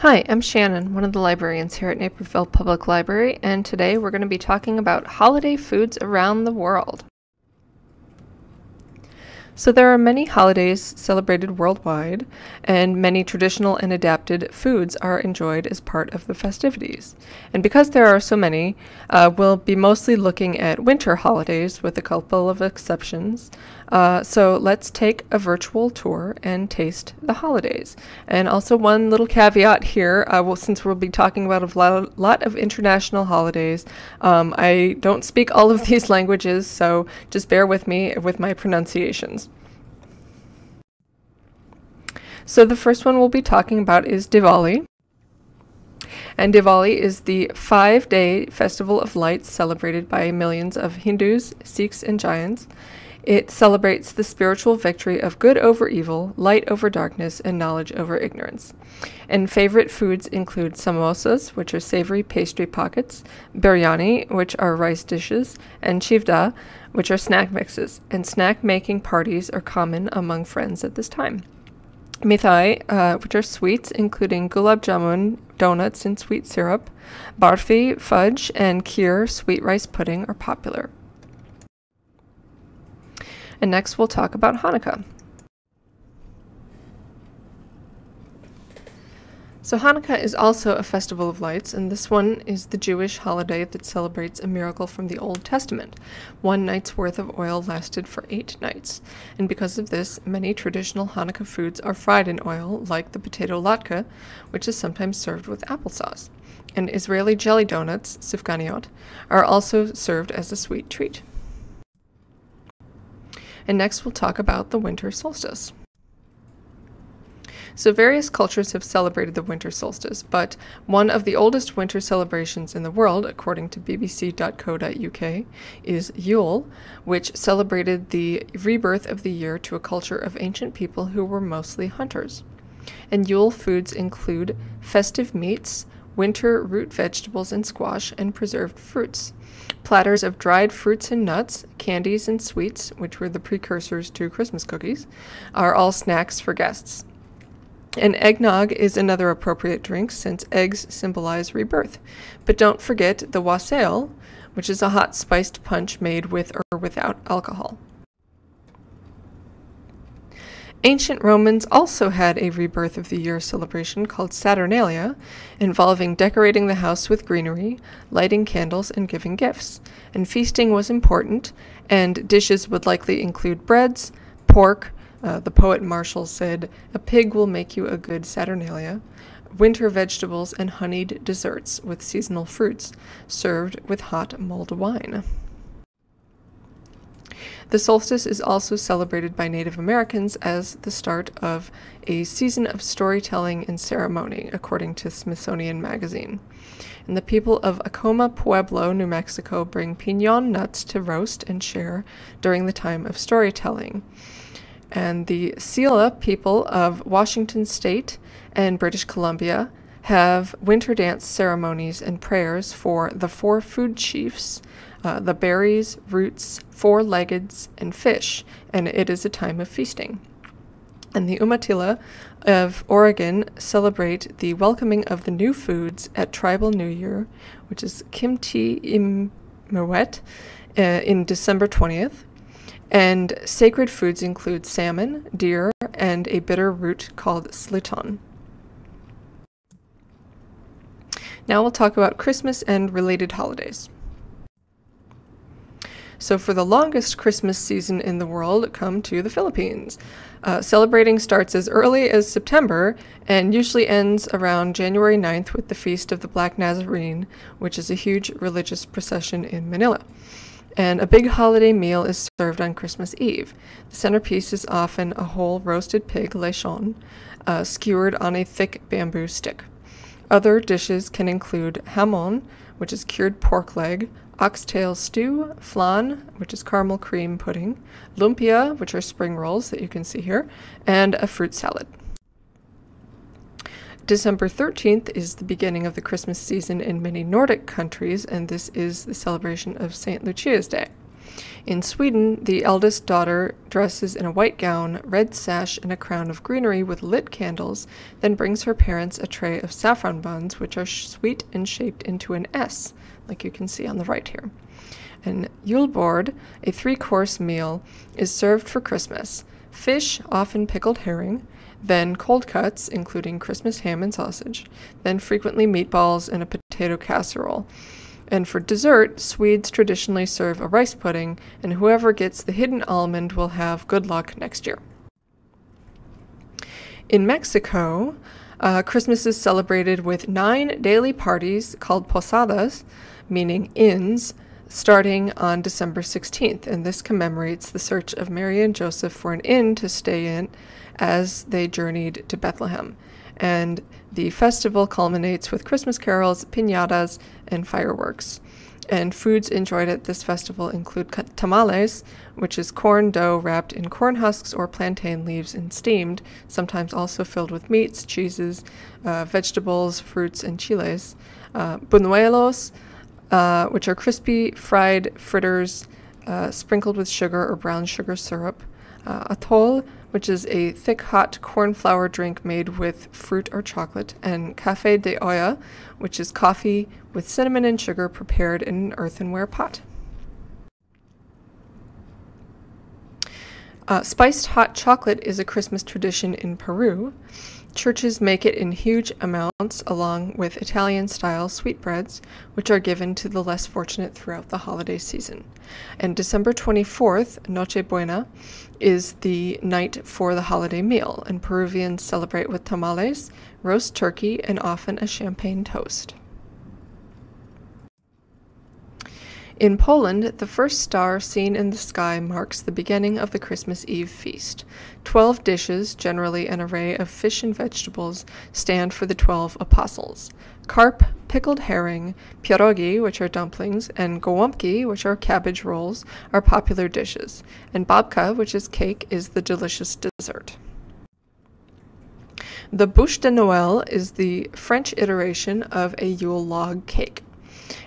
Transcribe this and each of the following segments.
Hi, I'm Shannon, one of the librarians here at Naperville Public Library, and today we're going to be talking about holiday foods around the world. So there are many holidays celebrated worldwide, and many traditional and adapted foods are enjoyed as part of the festivities. And because there are so many, we'll be mostly looking at winter holidays with a couple of exceptions. So let's take a virtual tour and taste the holidays. And also one little caveat here, since we'll be talking about a lot of international holidays, I don't speak all of these languages, so just bear with me with my pronunciations. So the first one we'll be talking about is Diwali. And Diwali is the 5-day festival of lights celebrated by millions of Hindus, Sikhs, and Jains. It celebrates the spiritual victory of good over evil, light over darkness, and knowledge over ignorance. And favorite foods include samosas, which are savory pastry pockets, biryani, which are rice dishes, and chivda, which are snack mixes. And snack-making parties are common among friends at this time. Mithai, which are sweets, including gulab jamun, donuts, and sweet syrup, barfi, fudge, and kheer, sweet rice pudding, are popular. And next we'll talk about Hanukkah. So Hanukkah is also a festival of lights, and this one is the Jewish holiday that celebrates a miracle from the Old Testament. 1 night's worth of oil lasted for 8 nights, and because of this, many traditional Hanukkah foods are fried in oil, like the potato latke, which is sometimes served with applesauce. And Israeli jelly donuts, sufganiyot, are also served as a sweet treat. And next we'll talk about the winter solstice. So various cultures have celebrated the winter solstice, but one of the oldest winter celebrations in the world, according to bbc.co.uk, is Yule, which celebrated the rebirth of the year to a culture of ancient people who were mostly hunters. And Yule foods include festive meats, winter root vegetables and squash, and preserved fruits. Platters of dried fruits and nuts, candies and sweets, which were the precursors to Christmas cookies, are all snacks for guests. And eggnog is another appropriate drink since eggs symbolize rebirth. But don't forget the wassail, which is a hot spiced punch made with or without alcohol. Ancient Romans also had a rebirth of the year celebration called Saturnalia, involving decorating the house with greenery, lighting candles, and giving gifts. And feasting was important, and dishes would likely include breads, pork, the poet Marshall said, "A pig will make you a good Saturnalia," winter vegetables, and honeyed desserts with seasonal fruits, served with hot mulled wine. The solstice is also celebrated by Native Americans as the start of a season of storytelling and ceremony, according to Smithsonian Magazine. And the people of Acoma Pueblo, New Mexico, bring piñon nuts to roast and share during the time of storytelling. And the Sila people of Washington State and British Columbia have winter dance ceremonies and prayers for the 4 food chiefs, the berries, roots, 4-leggeds, and fish, and it is a time of feasting. And the Umatilla of Oregon celebrate the welcoming of the new foods at Tribal New Year, which is Kimti Imwet, in December 20th. And sacred foods include salmon, deer, and a bitter root called sliton. Now we'll talk about Christmas and related holidays. So for the longest Christmas season in the world, come to the Philippines. Celebrating starts as early as September and usually ends around January 9th with the Feast of the Black Nazarene, which is a huge religious procession in Manila. And a big holiday meal is served on Christmas Eve. The centerpiece is often a whole roasted pig, lechon, skewered on a thick bamboo stick. Other dishes can include hamon, which is cured pork leg, oxtail stew, flan, which is caramel cream pudding, lumpia, which are spring rolls that you can see here, and a fruit salad. December 13th is the beginning of the Christmas season in many Nordic countries, and this is the celebration of St. Lucia's Day. In Sweden, the eldest daughter dresses in a white gown, red sash, and a crown of greenery with lit candles, then brings her parents a tray of saffron buns, which are sweet and shaped into an S, like you can see on the right here. An Julebord, a 3-course meal, is served for Christmas. Fish, often pickled herring, then cold cuts, including Christmas ham and sausage, then frequently meatballs and a potato casserole. And for dessert, Swedes traditionally serve a rice pudding, and whoever gets the hidden almond will have good luck next year. In Mexico, Christmas is celebrated with 9 daily parties called posadas, meaning inns, starting on December 16th, and this commemorates the search of Mary and Joseph for an inn to stay in as they journeyed to Bethlehem. And the festival culminates with Christmas carols, piñatas, and fireworks. And foods enjoyed at this festival include tamales, which is corn dough wrapped in corn husks or plantain leaves and steamed, sometimes also filled with meats, cheeses, vegetables, fruits, and chiles. Buñuelos, which are crispy fried fritters sprinkled with sugar or brown sugar syrup. Atole, which is a thick, hot corn flour drink made with fruit or chocolate, and café de olla, which is coffee with cinnamon and sugar prepared in an earthenware pot. Spiced hot chocolate is a Christmas tradition in Peru. Churches make it in huge amounts along with Italian-style sweetbreads, which are given to the less fortunate throughout the holiday season. And December 24th, Noche Buena, is the night for the holiday meal, and Peruvians celebrate with tamales, roast turkey, and often a champagne toast. In Poland, the first star seen in the sky marks the beginning of the Christmas Eve feast. 12 dishes, generally an array of fish and vegetables, stand for the 12 apostles. Carp, pickled herring, pierogi, which are dumplings, and gołąbki, which are cabbage rolls, are popular dishes, and babka, which is cake, is the delicious dessert. The bûche de Noël is the French iteration of a Yule log cake.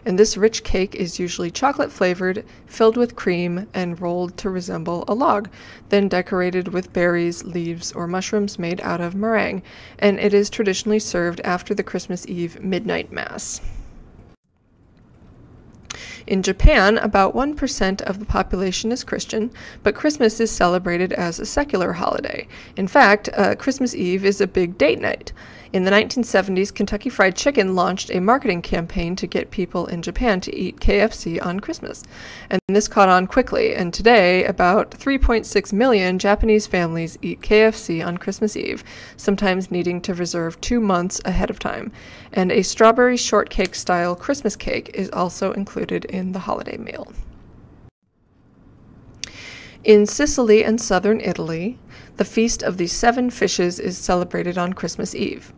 And this rich cake is usually chocolate flavored, filled with cream, and rolled to resemble a log, then decorated with berries, leaves, or mushrooms made out of meringue, and it is traditionally served after the Christmas Eve midnight mass. In Japan, about 1% of the population is Christian, but Christmas is celebrated as a secular holiday. In fact, Christmas Eve is a big date night. In the 1970s, Kentucky Fried Chicken launched a marketing campaign to get people in Japan to eat KFC on Christmas. And this caught on quickly, and today, about 3.6 million Japanese families eat KFC on Christmas Eve, sometimes needing to reserve 2 months ahead of time. And a strawberry shortcake-style Christmas cake is also included in the holiday meal. In Sicily and southern Italy, the Feast of the Seven Fishes is celebrated on Christmas Eve.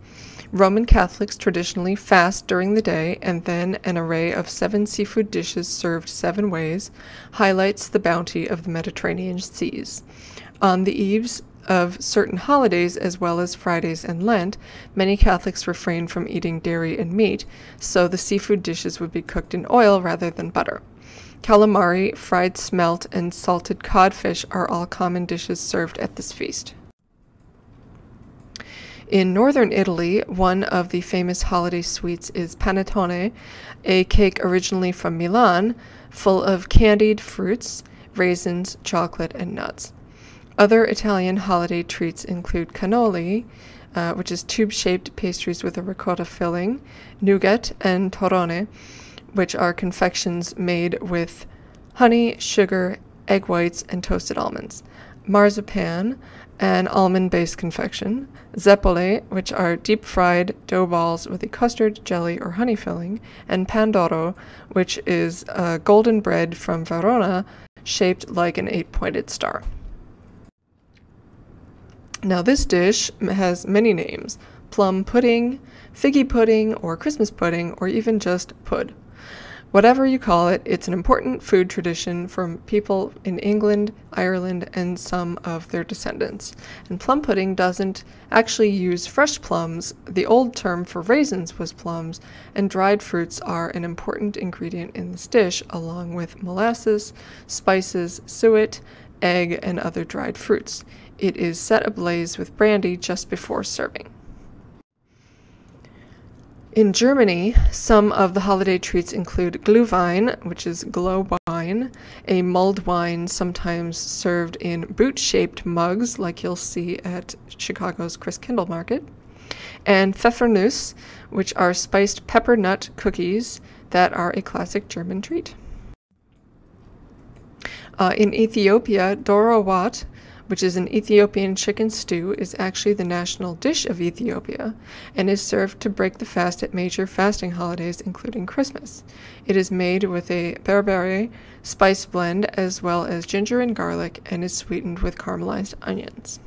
Roman Catholics traditionally fast during the day, and then an array of 7 seafood dishes served 7 ways highlights the bounty of the Mediterranean seas. On the eves of certain holidays, as well as Fridays and Lent, many Catholics refrain from eating dairy and meat, so the seafood dishes would be cooked in oil rather than butter. Calamari, fried smelt, and salted codfish are all common dishes served at this feast. In northern Italy, one of the famous holiday sweets is panettone, a cake originally from Milan, full of candied fruits, raisins, chocolate, and nuts. Other Italian holiday treats include cannoli, which is tube-shaped pastries with a ricotta filling, nougat, and torrone, which are confections made with honey, sugar, egg whites, and toasted almonds. Marzipan, an almond-based confection. Zeppole, which are deep-fried dough balls with a custard, jelly, or honey filling. And pandoro, which is a golden bread from Verona shaped like an 8-pointed star. Now this dish has many names: plum pudding, figgy pudding, or Christmas pudding, or even just pud. Whatever you call it, it's an important food tradition for people in England, Ireland, and some of their descendants. And plum pudding doesn't actually use fresh plums. The old term for raisins was plums, and dried fruits are an important ingredient in this dish, along with molasses, spices, suet, egg, and other dried fruits. It is set ablaze with brandy just before serving. In Germany, some of the holiday treats include Glühwein, which is glow wine, a mulled wine sometimes served in boot-shaped mugs, like you'll see at Chicago's Christkindl Market, and Pfeffernuss, which are spiced pepper nut cookies that are a classic German treat. In Ethiopia, Doro Wat, which is an Ethiopian chicken stew, is actually the national dish of Ethiopia and is served to break the fast at major fasting holidays, including Christmas. It is made with a berbere spice blend as well as ginger and garlic and is sweetened with caramelized onions.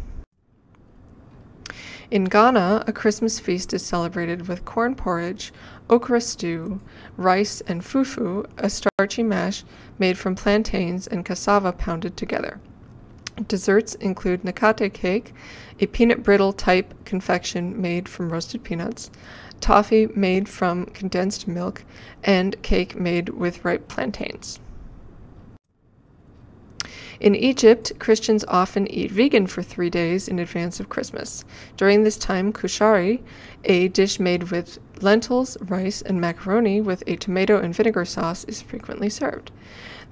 In Ghana, a Christmas feast is celebrated with corn porridge, okra stew, rice, and fufu, a starchy mash made from plantains and cassava pounded together. Desserts include nakate cake, a peanut brittle type confection made from roasted peanuts, toffee made from condensed milk, and cake made with ripe plantains. In Egypt, Christians often eat vegan for 3 days in advance of Christmas. During this time, kushari, a dish made with lentils, rice, and macaroni with a tomato and vinegar sauce, is frequently served.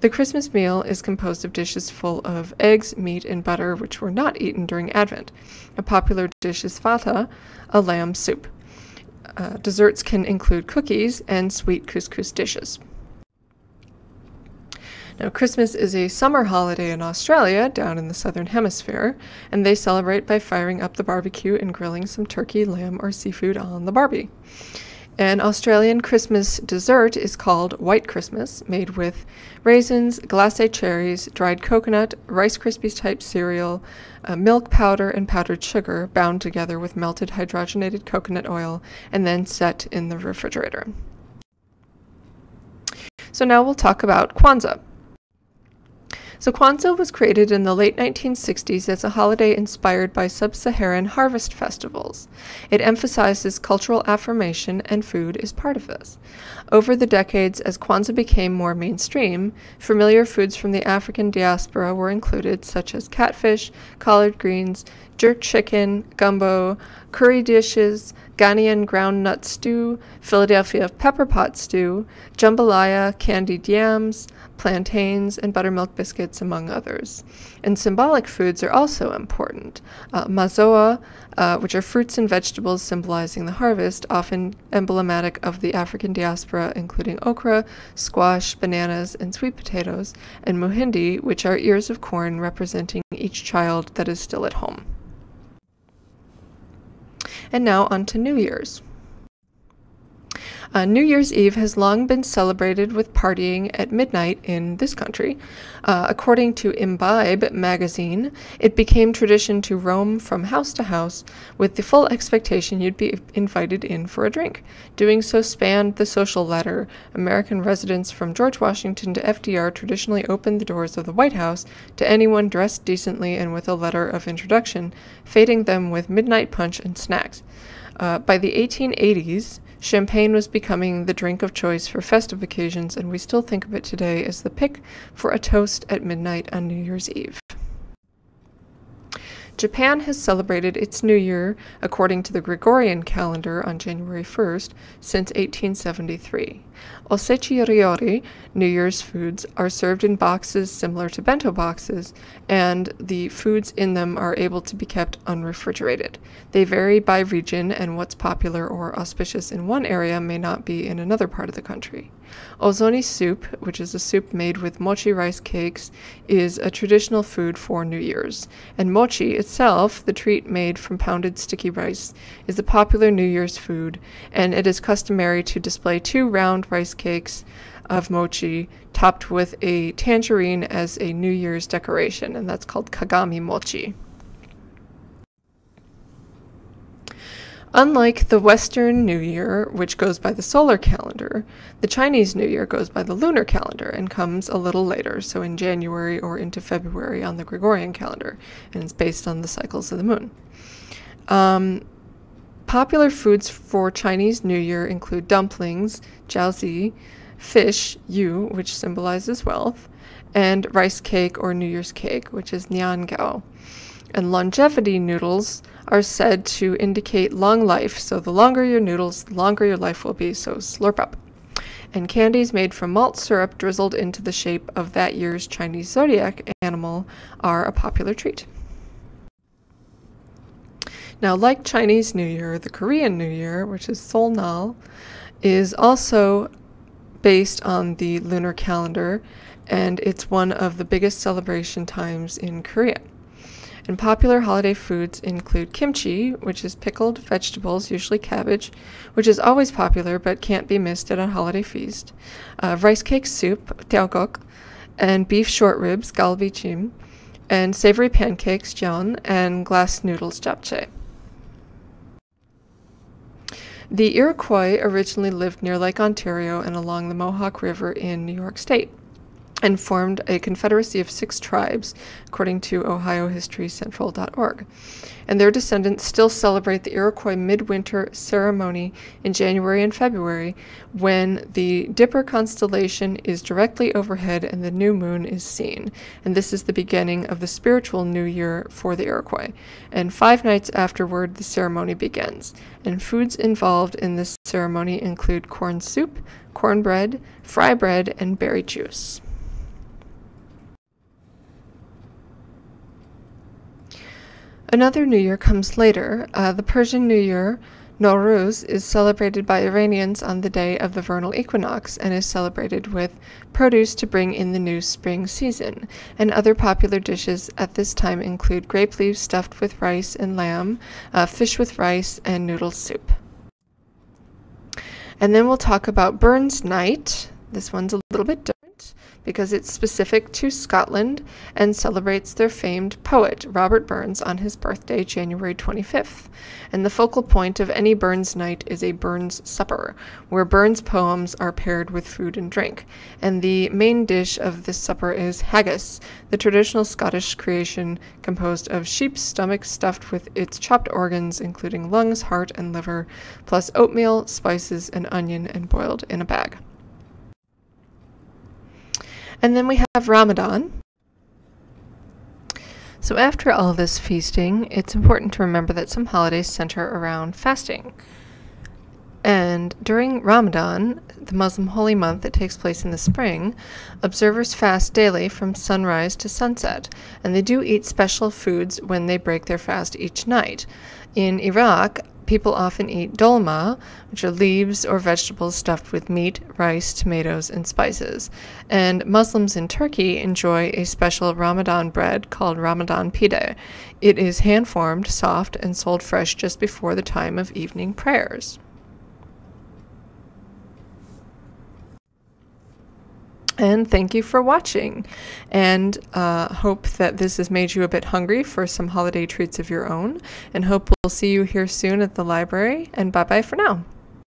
The Christmas meal is composed of dishes full of eggs, meat, and butter, which were not eaten during Advent. A popular dish is fata, a lamb soup. Desserts can include cookies and sweet couscous dishes. Now, Christmas is a summer holiday in Australia, down in the southern hemisphere, and they celebrate by firing up the barbecue and grilling some turkey, lamb, or seafood on the barbie. An Australian Christmas dessert is called White Christmas, made with raisins, glacé cherries, dried coconut, Rice Krispies type cereal, milk powder, and powdered sugar, bound together with melted hydrogenated coconut oil, and then set in the refrigerator. So now we'll talk about Kwanzaa. So Kwanzaa was created in the late 1960s as a holiday inspired by sub-Saharan harvest festivals. It emphasizes cultural affirmation, and food is part of this. Over the decades, as Kwanzaa became more mainstream, familiar foods from the African diaspora were included, such as catfish, collard greens, jerk chicken, gumbo, curry dishes, Ghanaian ground nut stew, Philadelphia pepper pot stew, jambalaya, candied yams, plantains, and buttermilk biscuits, among others. And symbolic foods are also important. Mazoa, which are fruits and vegetables symbolizing the harvest, often emblematic of the African diaspora, including okra, squash, bananas, and sweet potatoes, and muhindi, which are ears of corn representing each child that is still at home. And now on to New Year's. New Year's Eve has long been celebrated with partying at midnight in this country. According to Imbibe magazine, it became tradition to roam from house to house with the full expectation you'd be invited in for a drink. Doing so spanned the social ladder. American residents from George Washington to FDR traditionally opened the doors of the White House to anyone dressed decently and with a letter of introduction, feting them with midnight punch and snacks. By the 1880s, champagne was becoming the drink of choice for festive occasions, and we still think of it today as the pick for a toast at midnight on New Year's Eve. Japan has celebrated its New Year, according to the Gregorian calendar, on January 1st since 1873. Osechi ryori, New Year's foods, are served in boxes similar to bento boxes, and the foods in them are able to be kept unrefrigerated. They vary by region, and what's popular or auspicious in one area may not be in another part of the country. Ozoni soup, which is a soup made with mochi rice cakes, is a traditional food for New Year's. And mochi itself, the treat made from pounded sticky rice, is a popular New Year's food, and it is customary to display 2 round rice cakes of mochi topped with a tangerine as a New Year's decoration, and that's called kagami mochi. Unlike the Western New Year, which goes by the solar calendar, the Chinese New Year goes by the lunar calendar and comes a little later, so in January or into February on the Gregorian calendar, and it's based on the cycles of the moon. Popular foods for Chinese New Year include dumplings, jiaozi, fish, yu, which symbolizes wealth, and rice cake or New Year's cake, which is niangao. And longevity noodles are said to indicate long life, so the longer your noodles, the longer your life will be, so slurp up. And candies made from malt syrup drizzled into the shape of that year's Chinese zodiac animal are a popular treat. Now, like Chinese New Year, the Korean New Year, which is Seolnal, is also based on the lunar calendar, and it's one of the biggest celebration times in Korea. And popular holiday foods include kimchi, which is pickled vegetables, usually cabbage, which is always popular but can't be missed at a holiday feast, rice cake soup, daeoguk, and beef short ribs, galbichim, and savory pancakes, jeon, and glass noodles, japchae. The Iroquois originally lived near Lake Ontario and along the Mohawk River in New York State, and formed a confederacy of 6 tribes, according to ohiohistorycentral.org. And their descendants still celebrate the Iroquois midwinter ceremony in January and February, when the Dipper constellation is directly overhead and the new moon is seen. And this is the beginning of the spiritual new year for the Iroquois. And 5 nights afterward, the ceremony begins. And foods involved in this ceremony include corn soup, cornbread, fry bread, and berry juice. Another New Year comes later. The Persian New Year, Nowruz, is celebrated by Iranians on the day of the vernal equinox and is celebrated with produce to bring in the new spring season. And other popular dishes at this time include grape leaves stuffed with rice and lamb, fish with rice, and noodle soup. And then we'll talk about Burns Night. This one's a little bit different because it's specific to Scotland and celebrates their famed poet, Robert Burns, on his birthday, January 25th. And the focal point of any Burns night is a Burns supper, where Burns poems are paired with food and drink. And the main dish of this supper is haggis, the traditional Scottish creation composed of sheep's stomach stuffed with its chopped organs, including lungs, heart, and liver, plus oatmeal, spices, and onion, and boiled in a bag. And then we have Ramadan. So after all this feasting, it's important to remember that some holidays center around fasting. And during Ramadan, the Muslim holy month that takes place in the spring, observers fast daily from sunrise to sunset, and they do eat special foods when they break their fast each night. In Iraq, people often eat dolma, which are leaves or vegetables stuffed with meat, rice, tomatoes, and spices. And Muslims in Turkey enjoy a special Ramadan bread called Ramadan pide. It is hand-formed, soft, and sold fresh just before the time of evening prayers. And thank you for watching, and hope that this has made you a bit hungry for some holiday treats of your own, and hope we'll see you here soon at the library, and bye-bye for now.